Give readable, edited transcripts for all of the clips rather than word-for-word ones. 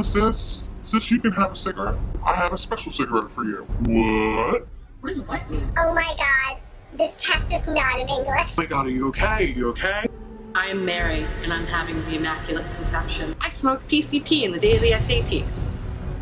Sis, you can have a cigarette. I have a special cigarette for you. What? What does what mean? Oh my god, this text is not in English. Oh my god, are you okay? You okay? I am Mary, and I'm having the Immaculate Conception. I smoked PCP in the day of the SATs.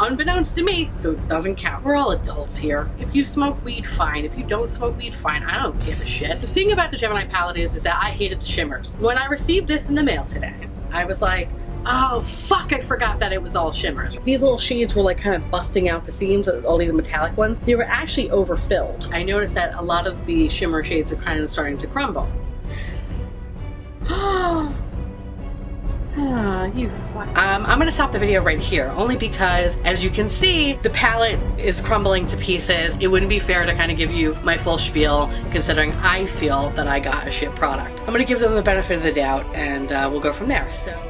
Unbeknownst to me, so it doesn't count. We're all adults here. If you smoke weed, fine. If you don't smoke weed, fine. I don't give a shit. The thing about the Gemini palette is that I hated the shimmers. When I received this in the mail today, I was like, oh fuck, I forgot that it was all shimmers. These little shades were like kind of busting out the seams, all these metallic ones. They were actually overfilled. I noticed that a lot of the shimmer shades are kind of starting to crumble. You fuck. I'm gonna stop the video right here, only because, as you can see, the palette is crumbling to pieces. It wouldn't be fair to kind of give you my full spiel, considering I feel that I got a shit product. I'm gonna give them the benefit of the doubt, and we'll go from there. So.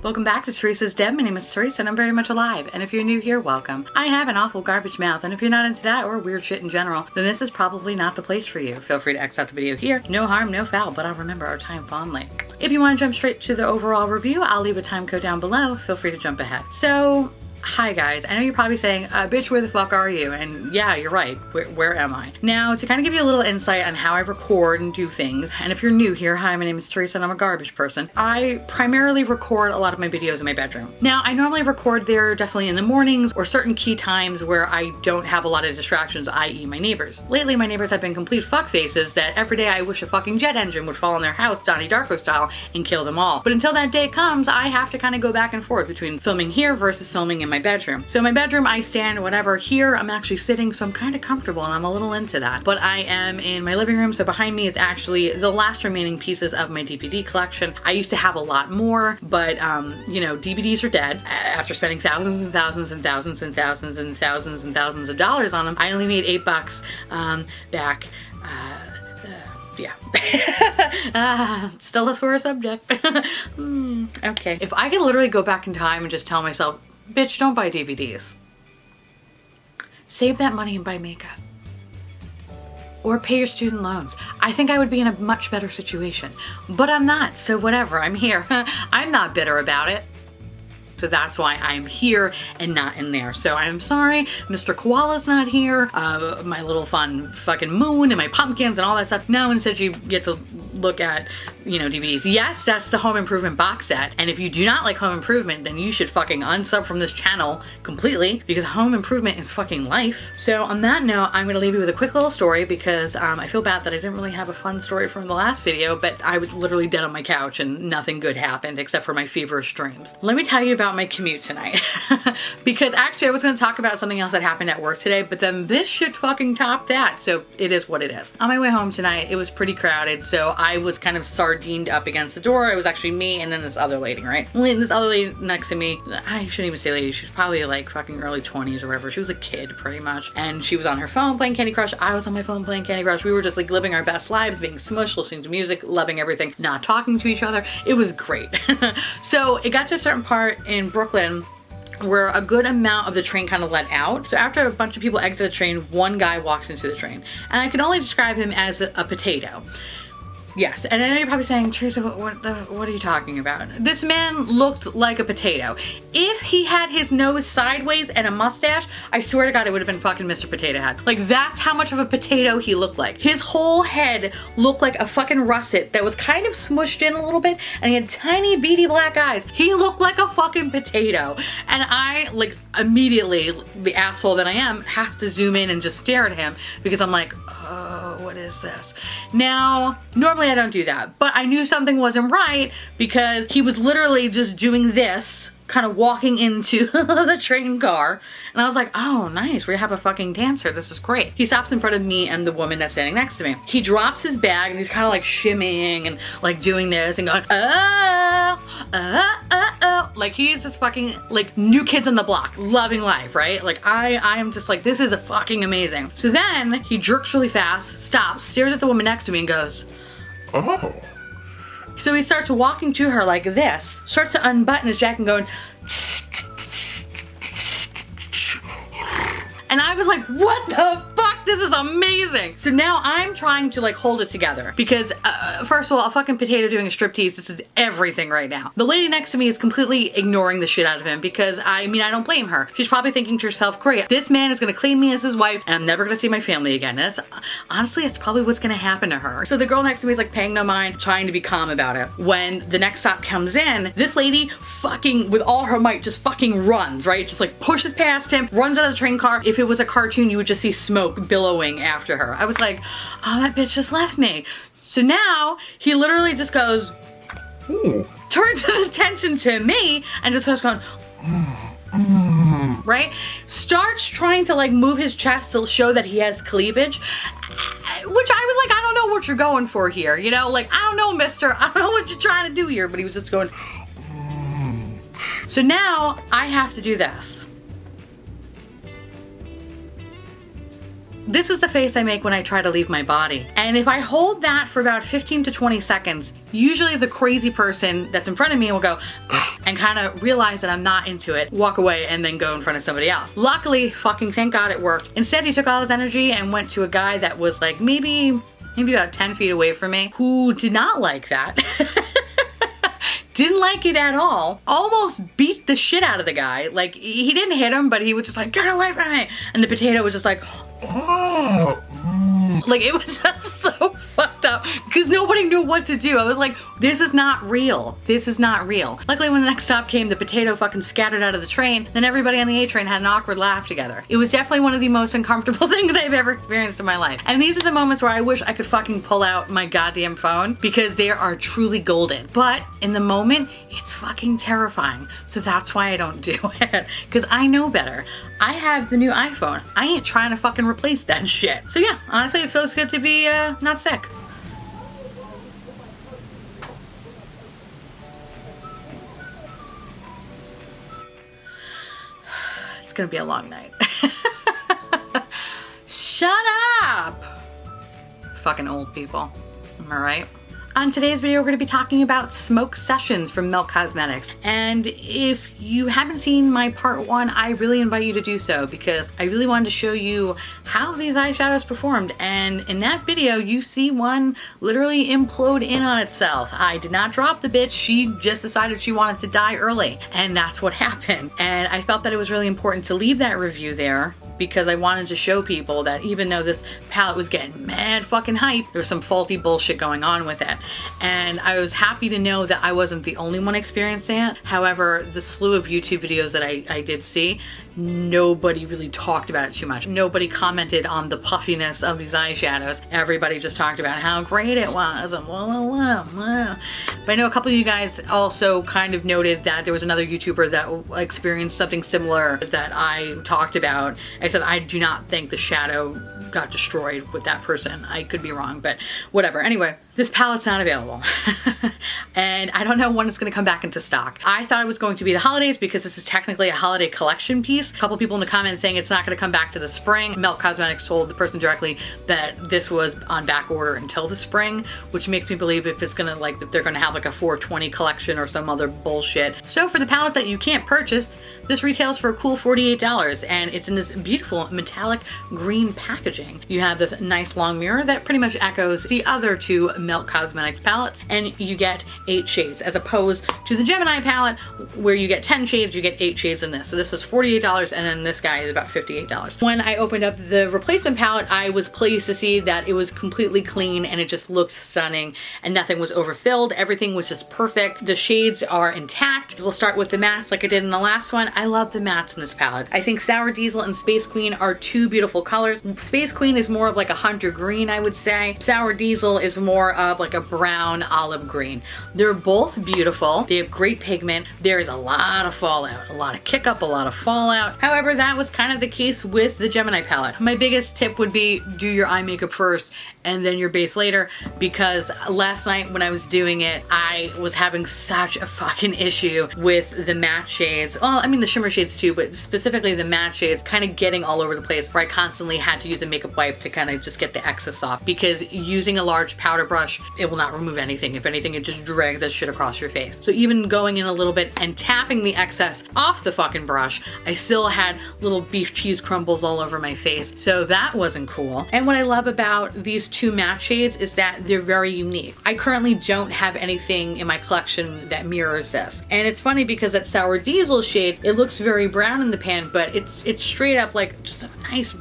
Welcome back to Theresa.is.Dead. My name is Theresa and I'm very much alive. And if you're new here, welcome. I have an awful garbage mouth, and if you're not into that or weird shit in general, then this is probably not the place for you. Feel free to exit the video here. No harm, no foul, but I'll remember our time fondly. If you want to jump straight to the overall review, I'll leave a time code down below. Feel free to jump ahead. So, hi guys, I know you're probably saying, bitch, where the fuck are you? And yeah, you're right, where am I? Now, to kind of give you a little insight on how I record and do things, and if you're new here, hi, my name is Theresa and I'm a garbage person. I primarily record a lot of my videos in my bedroom. Now, I normally record there definitely in the mornings or certain key times where I don't have a lot of distractions, i.e. my neighbors. Lately, my neighbors have been complete fuckfaces that every day I wish a fucking jet engine would fall on their house, Donnie Darko style, and kill them all. But until that day comes, I have to kind of go back and forth between filming here versus filming in my bedroom. So in my bedroom, I stand whatever. Here, I'm actually sitting, so I'm kind of comfortable and I'm a little into that. But I am in my living room, so behind me is actually the last remaining pieces of my DVD collection. I used to have a lot more, but you know, DVDs are dead. After spending thousands and thousands and thousands and thousands and thousands and thousands of dollars on them, I only made $8 back. Yeah. Still a sore subject. Okay. If I could literally go back in time and just tell myself, bitch, don't buy DVDs. Save that money and buy makeup. Or pay your student loans. I think I would be in a much better situation. But I'm not, so whatever, I'm here. I'm not bitter about it. So that's why I'm here and not in there. So I'm sorry, Mr. Koala's not here. My little fun fucking moon and my pumpkins and all that stuff. No, instead you get to look at, you know, DVDs. Yes, that's the Home Improvement box set. And if you do not like Home Improvement, then you should fucking unsub from this channel completely, because Home Improvement is fucking life. So on that note, I'm gonna leave you with a quick little story, because I feel bad that I didn't really have a fun story from the last video, but I was literally dead on my couch and nothing good happened except for my feverish dreams. Let me tell you about my commute tonight. Because actually I was gonna talk about something else that happened at work today, but then this should fucking top that. So it is what it is. On my way home tonight, it was pretty crowded, so I was kind of sardined up against the door. It was actually me and then this other lady, right? This other lady next to me, I shouldn't even say lady, she was probably like fucking early 20s or whatever. She was a kid pretty much. And she was on her phone playing Candy Crush. I was on my phone playing Candy Crush. We were just like living our best lives, being smushed, listening to music, loving everything, not talking to each other. It was great. So it got to a certain part in Brooklyn where a good amount of the train kind of let out. So after a bunch of people exit the train, one guy walks into the train. And I can only describe him as a potato. Yes, and I know you're probably saying, Theresa, what are you talking about? This man looked like a potato. If he had his nose sideways and a mustache, I swear to God, it would have been fucking Mr. Potato Head. Like, that's how much of a potato he looked like. His whole head looked like a fucking russet that was kind of smushed in a little bit, and he had tiny beady black eyes. He looked like a fucking potato. And I, like, immediately, the asshole that I am, have to zoom in and just stare at him, because I'm like, oh, what is this? Now, normally I don't do that, but I knew something wasn't right because he was literally just doing this, kind of walking into the train car, and I was like, oh nice, we have a fucking dancer, this is great. He stops in front of me and the woman that's standing next to me. He drops his bag and he's kind of like shimmying and like doing this and going, like he's this fucking like New Kids on the Block, loving life, right? Like I am just like, this is a fucking amazing. So then he jerks really fast, stops, stares at the woman next to me and goes, oh. So he starts walking to her like this, starts to unbutton his jacket and going, and I was like, what the fuck? this is amazing. So now I'm trying to like hold it together because first of all, a fucking potato doing a striptease, this is everything right now. The lady next to me is completely ignoring the shit out of him because I mean, I don't blame her. She's probably thinking to herself, great, this man is gonna claim me as his wife and I'm never gonna see my family again. And that's honestly, it's probably what's gonna happen to her. So the girl next to me is like paying no mind, trying to be calm about it. When the next stop comes in, this lady fucking with all her might just fucking runs, right? Just like pushes past him, runs out of the train car. If it was a cartoon, you would just see smoke billowing after her. I was like, oh, that bitch just left me. So now he literally just goes, turns his attention to me and just starts going, right? Starts trying to like move his chest to show that he has cleavage, which I was like, I don't know what you're going for here, you know? Like, I don't know, mister. I don't know what you're trying to do here, but he was just going. So now I have to do this. This is the face I make when I try to leave my body. And if I hold that for about 15 to 20 seconds, usually the crazy person that's in front of me will go and kind of realize that I'm not into it, walk away, and then go in front of somebody else. Luckily, fucking thank God it worked. Instead, he took all his energy and went to a guy that was like maybe about 10 feet away from me, who did not like that. Didn't like it at all. Almost beat the shit out of the guy. Like, he didn't hit him, but he was just like, get away from me. And the potato was just like, oh. Like, it was just so fucked up because nobody knew what to do. I was like, this is not real. This is not real. Luckily, when the next stop came, the potato fucking scattered out of the train. Then everybody on the A train had an awkward laugh together. It was definitely one of the most uncomfortable things I've ever experienced in my life. And these are the moments where I wish I could fucking pull out my goddamn phone because they are truly golden. But in the moment, it's fucking terrifying. So that's why I don't do it, because I know better. I have the new iPhone. I ain't trying to fucking replace that shit. So yeah, honestly, it feels good to be not sick. It's gonna be a long night. Shut up! Fucking old people. Am I right? On today's video, we're going to be talking about Smoke Sessions from Milk Cosmetics. And if you haven't seen my part 1, I really invite you to do so because I really wanted to show you how these eyeshadows performed. And in that video, you see one literally implode in on itself. I did not drop the bitch. She just decided she wanted to die early. And that's what happened. And I felt that it was really important to leave that review there because I wanted to show people that even though this palette was getting mad fucking hype, there was some faulty bullshit going on with it. And I was happy to know that I wasn't the only one experiencing it. However, the slew of YouTube videos that I did see, nobody really talked about it too much. Nobody commented on the puffiness of these eyeshadows. Everybody just talked about how great it was and blah, blah, blah, blah. But I know a couple of you guys also kind of noted that there was another YouTuber that experienced something similar that I talked about, except I do not think the shadow got destroyed with that person. I could be wrong, but whatever. Anyway, this palette's not available. And I don't know when it's going to come back into stock. I thought it was going to be the holidays because this is technically a holiday collection piece. A couple people in the comments saying it's not going to come back to the spring. Milk Cosmetics told the person directly that this was on back order until the spring, which makes me believe if it's going to like, that they're going to have like a 420 collection or some other bullshit. So for the palette that you can't purchase, this retails for a cool $48 and it's in this beautiful metallic green packaging. You have this nice long mirror that pretty much echoes the other two Milk Cosmetics palettes, and you get 8 shades as opposed to the Gemini palette where you get 10 shades, you get 8 shades in this. So this is $48 and then this guy is about $58. When I opened up the replacement palette, I was pleased to see that it was completely clean and it just looked stunning and nothing was overfilled. Everything was just perfect. The shades are intact. We'll start with the mattes like I did in the last one. I love the mattes in this palette. I think Sour Diesel and Space Queen are two beautiful colors. Space Queen is more of like a hunter green, I would say. Sour Diesel is more of like a brown olive green. They're both beautiful. They have great pigment. There is a lot of fallout, a lot of kick up, a lot of fallout. However, that was kind of the case with the Gemini palette. My biggest tip would be do your eye makeup first and then your base later, because last night when I was doing it, I was having such a fucking issue with the matte shades. Well, I mean the shimmer shades too, but specifically the matte shades kind of getting all over the place, where I constantly had to use a makeup wipe to kind of just get the excess off, because using a large powder brush, it will not remove anything. If anything, it just drags that shit across your face. So even going in a little bit and tapping the excess off the fucking brush, I still had little beef cheese crumbles all over my face. So that wasn't cool. And what I love about these two matte shades is that they're very unique. I currently don't have anything in my collection that mirrors this. And it's funny because that Sour Diesel shade, it looks very brown in the pan, but it's straight up like just a nice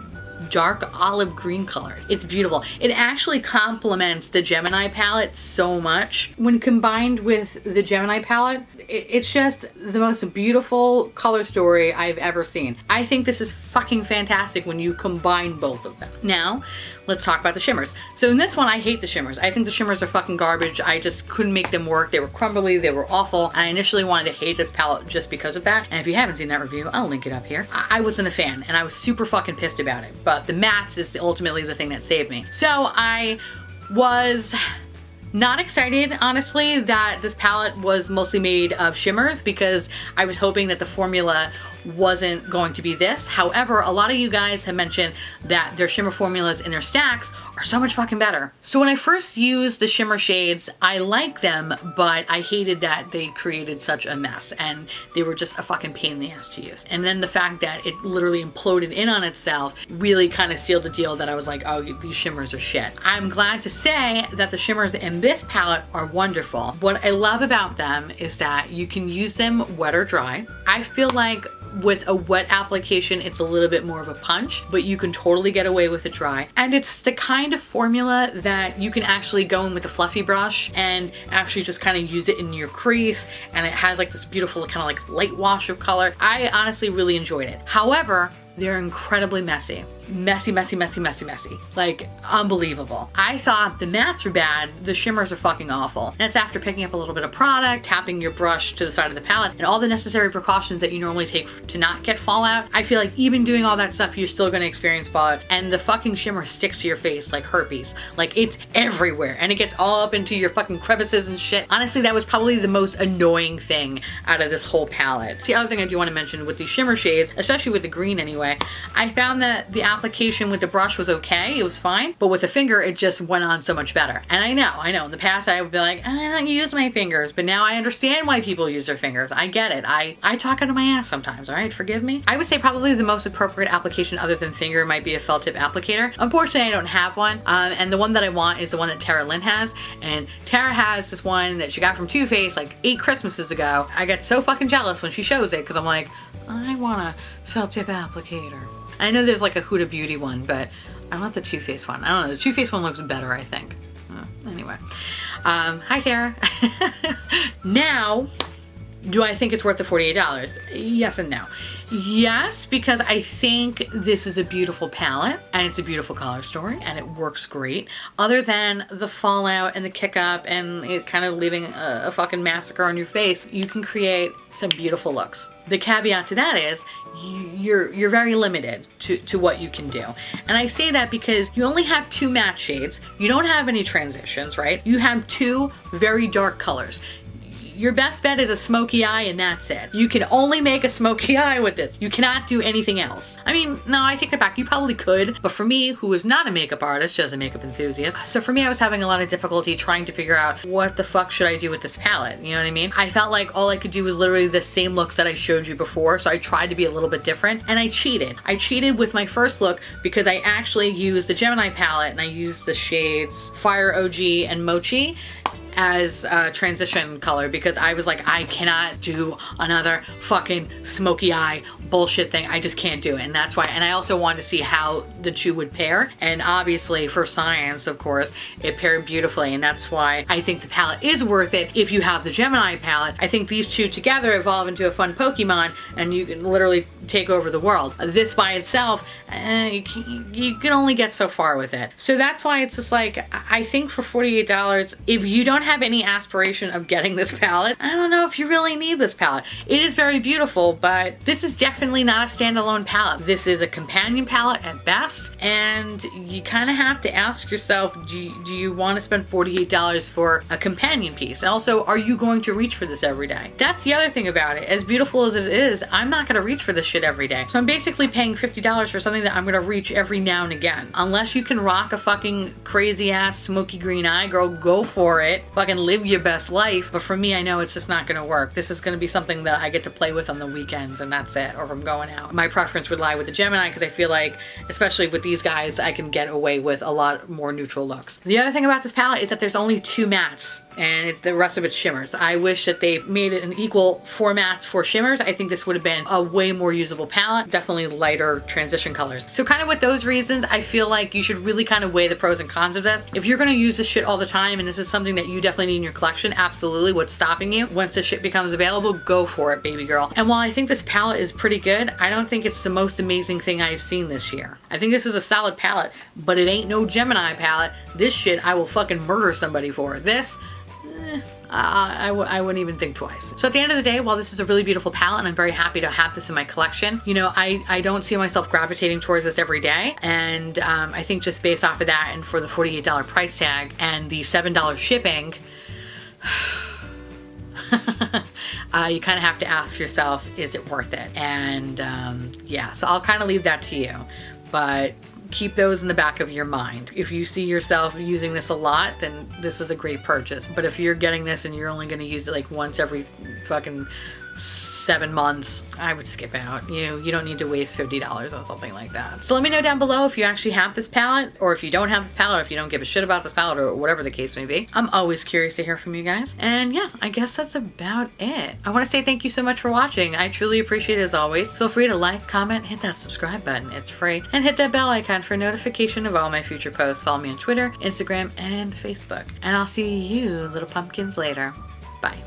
dark olive green color. It's beautiful. It actually complements the Gemini palette so much. When combined with the Gemini palette, it's just the most beautiful color story I've ever seen. I think this is fucking fantastic when you combine both of them. Now, let's talk about the shimmers. So in this one, I hate the shimmers. I think the shimmers are fucking garbage. I just couldn't make them work. They were crumbly, they were awful. I initially wanted to hate this palette just because of that. And if you haven't seen that review, I'll link it up here. I wasn't a fan, and I was super fucking pissed about it. But the mattes is ultimately the thing that saved me. So I was not excited, honestly, that this palette was mostly made of shimmers, because I was hoping that the formula wasn't going to be this. However, a lot of you guys have mentioned that their shimmer formulas in their stacks are so much fucking better. So when I first used the shimmer shades, I like them, but I hated that they created such a mess and they were just a fucking pain in the ass to use. And then the fact that it literally imploded in on itself really kind of sealed the deal that I was like, oh, these shimmers are shit. I'm glad to say that the shimmers in this palette are wonderful. What I love about them is that you can use them wet or dry. I feel like with a wet application, it's a little bit more of a punch, but you can totally get away with it dry. And it's the kind of formula that you can actually go in with a fluffy brush and actually just kind of use it in your crease, and it has like this beautiful kind of like light wash of color. I honestly really enjoyed it. However, they're incredibly messy. Messy, messy, messy, messy, messy. Like, unbelievable. I thought the mattes were bad, the shimmers are fucking awful. And it's after picking up a little bit of product, tapping your brush to the side of the palette, and all the necessary precautions that you normally take to not get fallout. I feel like even doing all that stuff, you're still gonna experience fallout, and the fucking shimmer sticks to your face like herpes. Like, it's everywhere, and it gets all up into your fucking crevices and shit. Honestly, that was probably the most annoying thing out of this whole palette. The other thing I do want to mention with these shimmer shades, especially with the green anyway, I found that the application with the brush was okay, it was fine, but with the finger it just went on so much better. And I know in the past I would be like, I don't use my fingers, but now I understand why people use their fingers. I get it. I talk out of my ass sometimes, all right? Forgive me. I would say probably the most appropriate application other than finger might be a felt tip applicator. Unfortunately, I don't have one, and the one that I want is the one that Tara Lynn has, and Tara has this one that she got from Too Faced like 8 Christmases ago. I get so fucking jealous when she shows it, because I'm like, I want a felt tip applicator. I know there's like a Huda Beauty one, but I want the Too Faced one. I don't know, the Too Faced one looks better, I think. Anyway. Hi Tara. Now, do I think it's worth the $48? Yes and no. Yes, because I think this is a beautiful palette and it's a beautiful color story and it works great. Other than the fallout and the kick up and it kind of leaving a fucking massacre on your face, you can create some beautiful looks. The caveat to that is you're very limited to what you can do. And I say that because you only have 2 matte shades. You don't have any transitions, right? You have 2 very dark colors. Your best bet is a smoky eye and that's it. You can only make a smoky eye with this. You cannot do anything else. I mean, no, I take that back. You probably could, but for me, who is not a makeup artist, just a makeup enthusiast, so for me, I was having a lot of difficulty trying to figure out what the fuck should I do with this palette, you know what I mean? I felt like all I could do was literally the same looks that I showed you before, so I tried to be a little bit different, and I cheated. I cheated with my first look because I actually used the Gemini palette, and I used the shades Fire OG and Mochi as a transition color because I was like, I cannot do another fucking smoky eye bullshit thing. I just can't do it. And that's why, and I also wanted to see how the 2 would pair. And obviously for science, of course, it paired beautifully. And that's why I think the palette is worth it if you have the Gemini palette. I think these 2 together evolve into a fun Pokemon and you can literally take over the world. This by itself, you can only get so far with it. So that's why it's just like, I think for $48, if you don't have any aspiration of getting this palette, I don't know if you really need this palette. It is very beautiful, but this is definitely not a standalone palette. This is a companion palette at best, and you kind of have to ask yourself, do you want to spend $48 for a companion piece? And also, are you going to reach for this every day? That's the other thing about it. As beautiful as it is, I'm not going to reach for this shit every day. So I'm basically paying $50 for something that I'm going to reach every now and again. Unless you can rock a fucking crazy ass smoky green eye, girl, go for it. Fucking live your best life. But for me, I know it's just not going to work. This is going to be something that I get to play with on the weekends, and that's it. Or if I'm going out. My preference would lie with the Gemini, because I feel like, especially with these guys, I can get away with a lot more neutral looks. The other thing about this palette is that there's only 2 mattes, and the rest of it's shimmers. I wish that they made it an equal 4 mattes for shimmers. I think this would have been a way more usable palette. Definitely lighter transition colors. So kind of with those reasons, I feel like you should really kind of weigh the pros and cons of this. If you're gonna use this shit all the time, and this is something that you definitely need in your collection, absolutely. What's stopping you? Once this shit becomes available, go for it, baby girl. And while I think this palette is pretty good, I don't think it's the most amazing thing I've seen this year. I think this is a solid palette, but it ain't no Gemini palette. This shit, I will fucking murder somebody for. This, I wouldn't even think twice. So at the end of the day, while this is a really beautiful palette and I'm very happy to have this in my collection, you know, I don't see myself gravitating towards this every day. And I think just based off of that, and for the $48 price tag and the $7 shipping, you kind of have to ask yourself, is it worth it? And yeah, so I'll kind of leave that to you. But keep those in the back of your mind. If you see yourself using this a lot, then this is a great purchase. But if you're getting this and you're only going to use it like once every fucking 7 months, I would skip out. You know, you don't need to waste $50 on something like that. So let me know down below if you actually have this palette, or if you don't have this palette, or if you don't give a shit about this palette, or whatever the case may be. I'm always curious to hear from you guys. And yeah, I guess that's about it. I want to say thank you so much for watching. I truly appreciate it as always. Feel free to like, comment, hit that subscribe button. It's free. And hit that bell icon for notification of all my future posts. Follow me on Twitter, Instagram, and Facebook. And I'll see you little pumpkins later. Bye.